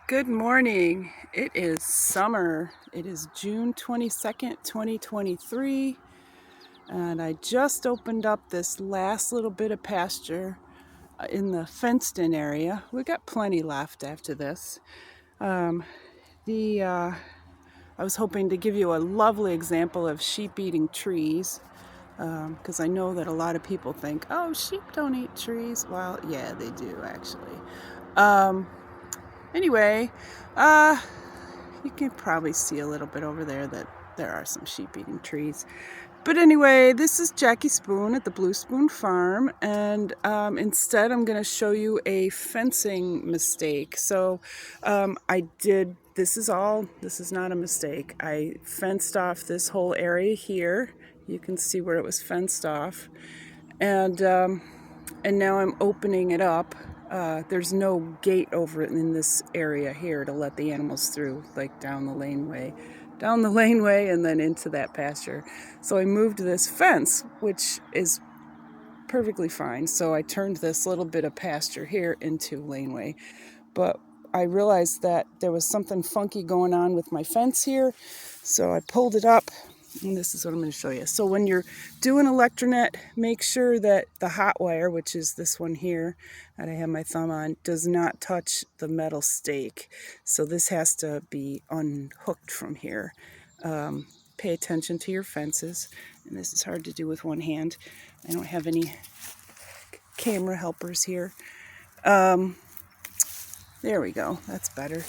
Good morning. It is summer. It is June 22nd, 2023, and I just opened up this last little bit of pasture in the fenced-in area. We got plenty left after this. I was hoping to give you a lovely example of sheep eating trees, because I know that a lot of people think, oh, sheep don't eat trees. Well, yeah, they do actually. Anyway, you can probably see a little bit over there that there are some sheep eating trees. But anyway, this is Jackie Spoon at the Blue Spoon Farm, and instead I'm going to show you a fencing mistake. So this is not a mistake. I fenced off this whole area here. You can see where it was fenced off. And now I'm opening it up. There's no gate over it in this area here to let the animals through, like down the laneway and then into that pasture. So I moved this fence, which is perfectly fine. So I turned this little bit of pasture here into laneway. But I realized that there was something funky going on with my fence here. So I pulled it up, and this is what I'm going to show you. So when you're doing electronet, make sure that the hot wire, which is this one here that I have my thumb on, does not touch the metal stake. So this has to be unhooked from here. Pay attention to your fences, and this is hard to do with one hand. I don't have any camera helpers here. There we go, that's better.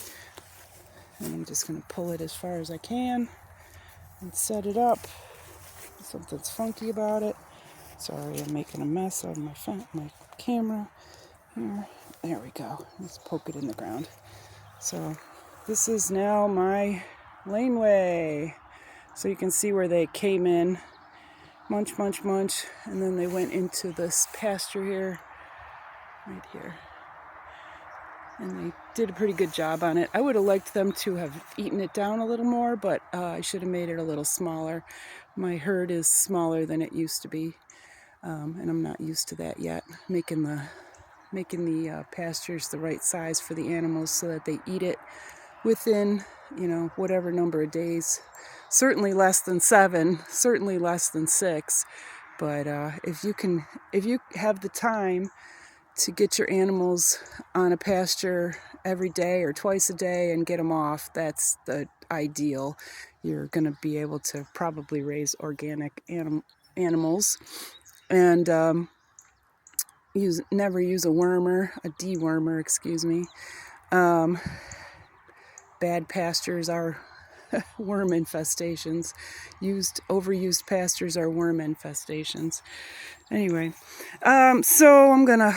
And I'm just going to pull it as far as I can and set it up. Something's funky about it. Sorry, I'm making a mess of my camera here. There we go. Let's poke it in the ground. So this is now my laneway. So you can see where they came in, munch, munch, munch, and then they went into this pasture here, right here. And they did a pretty good job on it. I would have liked them to have eaten it down a little more, but I should have made it a little smaller. My herd is smaller than it used to be, and I'm not used to that yet. Making the pastures the right size for the animals so that they eat it within, whatever number of days. Certainly less than 7, certainly less than 6. But if you have the time to get your animals on a pasture every day or twice a day and get them off, that's the ideal. You're going to be able to probably raise organic animals, and never use a dewormer, excuse me. Bad pastures are worm infestations. Overused pastures are worm infestations. Anyway, so I'm gonna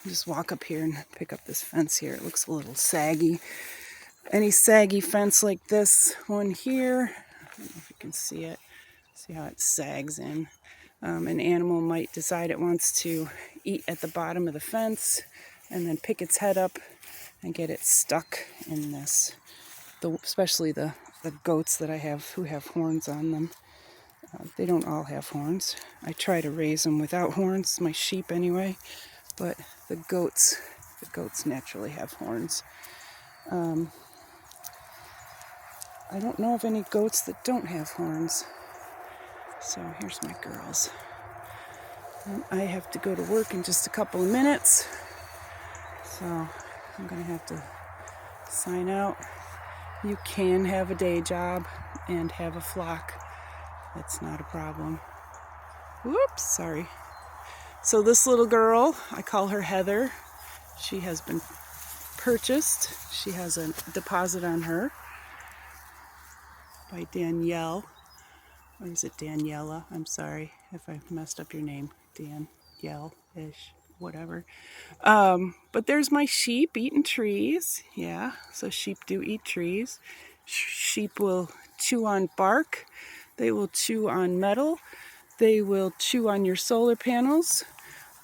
just walk up here and pick up this fence here. It looks a little saggy. Any saggy fence like this one here, I don't know if you can see it. See how it sags in. An animal might decide it wants to eat at the bottom of the fence and then pick its head up and get it stuck in this. Especially the goats that I have who have horns on them. They don't all have horns. I try to raise them without horns, my sheep anyway, but the goats naturally have horns. I don't know of any goats that don't have horns. So here's my girls. I have to go to work in just a couple of minutes, so I'm going to have to sign out. You can have a day job and have a flock. That's not a problem. Whoops, sorry. So this little girl, I call her Heather. She has been purchased. She has a deposit on her by Danielle. Or is it Daniela? I'm sorry if I messed up your name. Danielle-ish, whatever. But there's my sheep eating trees. Yeah, so sheep do eat trees. Sheep will chew on bark. They will chew on metal. They will chew on your solar panels.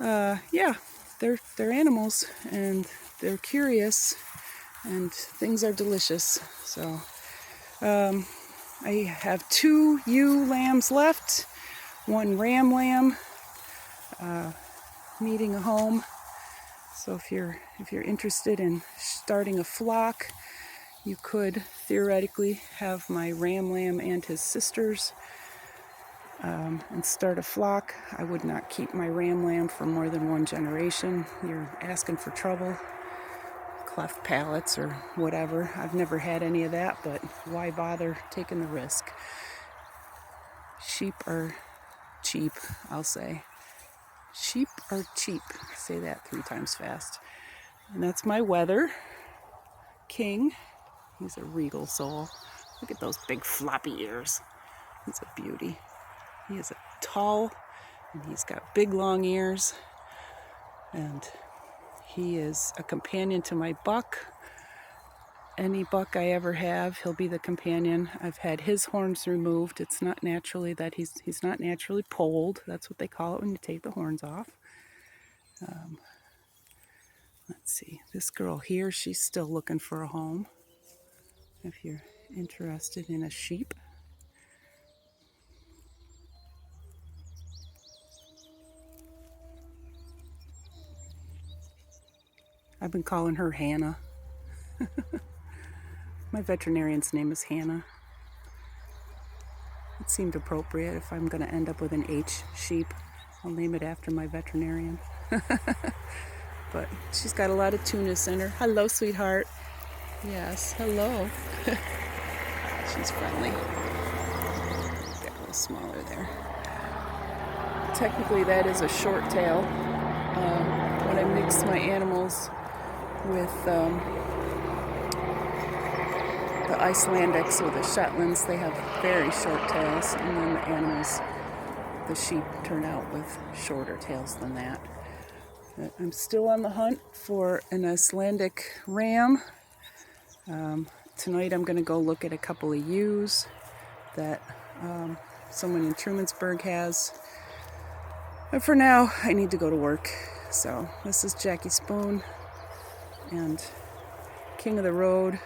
Yeah, they're animals, and they're curious, and things are delicious. So I have 2 ewe lambs left, 1 ram lamb needing a home. So if you're interested in starting a flock, You could theoretically have my ram lamb and his sisters and start a flock. I would not keep my ram lamb for more than one generation. You're asking for trouble, cleft palates or whatever. I've never had any of that, but why bother taking the risk? Sheep are cheap, I'll say. Sheep are cheap. Say that 3 times fast. And that's my Weather King. He's a regal soul. Look at those big floppy ears. He's a beauty. He is tall, and he's got big long ears, and he is a companion to my buck. Any buck I ever have, he'll be the companion. I've had his horns removed. It's not naturally that he's not naturally polled. That's what they call it when you take the horns off. Let's see, this girl here, she's still looking for a home. If you're interested in a sheep. I've been calling her Hannah. My veterinarian's name is Hannah. It seemed appropriate. If I'm going to end up with an H sheep, I'll name it after my veterinarian. But she's got a lot of tunis in her. Hello, sweetheart. Yes, hello. She's friendly. Get a little smaller there. Technically, that is a short tail. When I mix my animals with the Icelandics or the Shetlands, they have very short tails, and then the animals, the sheep, turn out with shorter tails than that. But I'm still on the hunt for an Icelandic ram. Tonight I'm going to go look at a couple of ewes that someone in Trumansburg has. But for now, I need to go to work. So this is Jackie Spoon and King of the Road,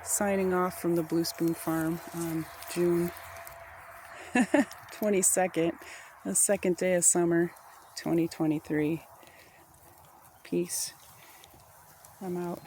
signing off from the Blue Spoon Farm on June 22nd, the second day of summer, 2023. Peace. I'm out.